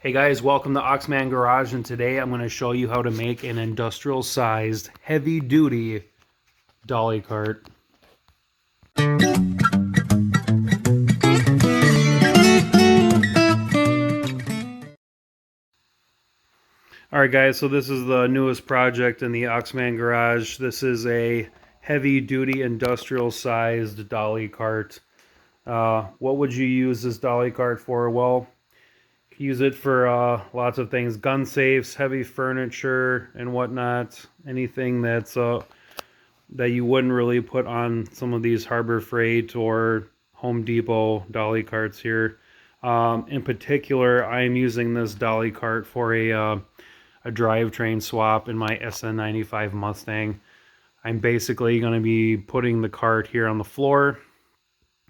Hey guys, welcome to Oxman Garage, and today I'm going to show you how to make an industrial sized heavy duty dolly cart. Alright guys, so this is the newest project in the Oxman Garage. This is a heavy duty industrial sized dolly cart. What would you use this dolly cart for? Well, use it for lots of things: gun safes, heavy furniture and whatnot, anything that's that you wouldn't really put on some of these Harbor Freight or Home Depot dolly carts here. In particular, I'm using this dolly cart for a drivetrain swap in my SN95 Mustang. I'm basically going to be putting the cart here on the floor,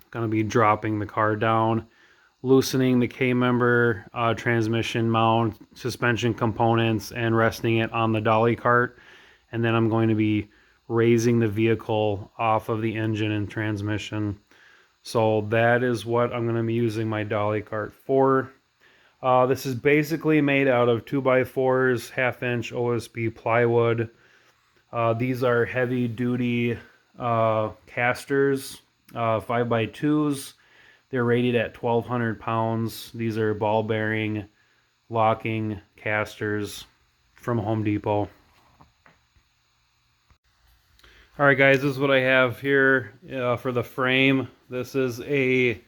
going to be dropping the car down, loosening the K-member, transmission mount, suspension components, and resting it on the dolly cart. And then I'm going to be raising the vehicle off of the engine and transmission. So that is what I'm going to be using my dolly cart for. This is basically made out of 2x4s, 1/2-inch OSB plywood. These are heavy duty casters, 5x2s. They're rated at 1,200 pounds. These are ball bearing locking casters from Home Depot. Alright guys, this is what I have here for the frame. This is a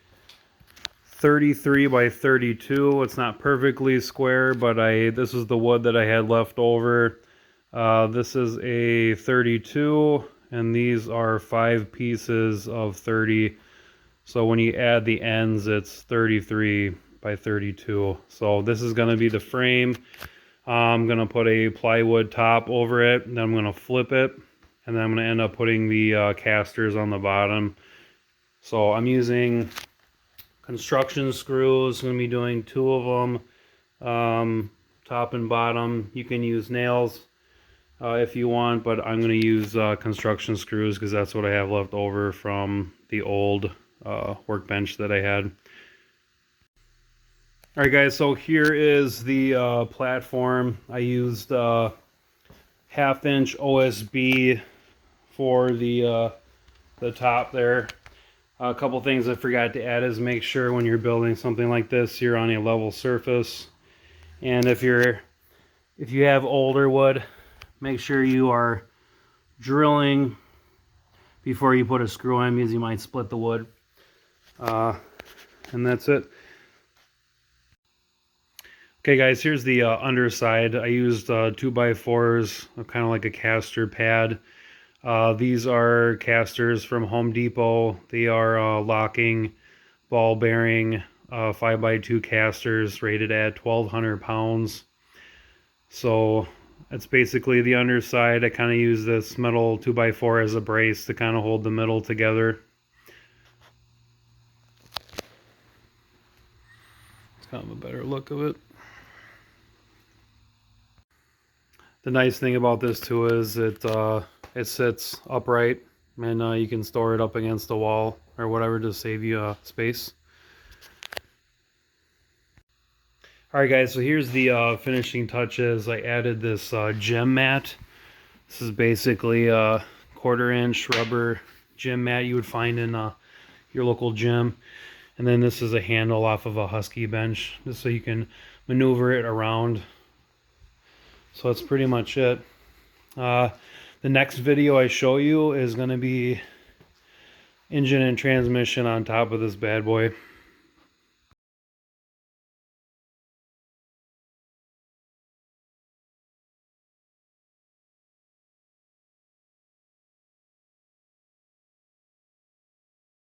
33 by 32. It's not perfectly square, but this is the wood that I had left over. This is a 32, and these are 5 pieces of 30. So when you add the ends, it's 33 by 32. So this is going to be the frame. I'm going to put a plywood top over it, and then I'm going to flip it, and then I'm going to end up putting the casters on the bottom. So I'm using construction screws. I'm going to be doing 2 of them, top and bottom. You can use nails if you want, but I'm going to use construction screws because that's what I have left over from the old workbench that I had. Alright guys, so here is the platform. I used 1/2-inch OSB for the top there. A couple things I forgot to add is make sure when you're building something like this, you're on a level surface. And if you have older wood, make sure you are drilling before you put a screw in, because you might split the wood. And that's it. Okay guys, here's the underside. I used 2x4s, kind of like a caster pad. These are casters from Home Depot. They are locking, ball bearing, 5x2 casters rated at 1,200 pounds. So it's basically the underside. I kind of use this metal 2x4 as a brace to kind of hold the middle together. It's kind of a better look of it. The nice thing about this too is it sits upright, and you can store it up against the wall or whatever to save you space. Alright guys, so here's the finishing touches. I added this gym mat. This is basically a 1/4-inch rubber gym mat you would find in your local gym. And then this is a handle off of a Husky bench, just so you can maneuver it around. So that's pretty much it. The next video I show you is going to be engine and transmission on top of this bad boy.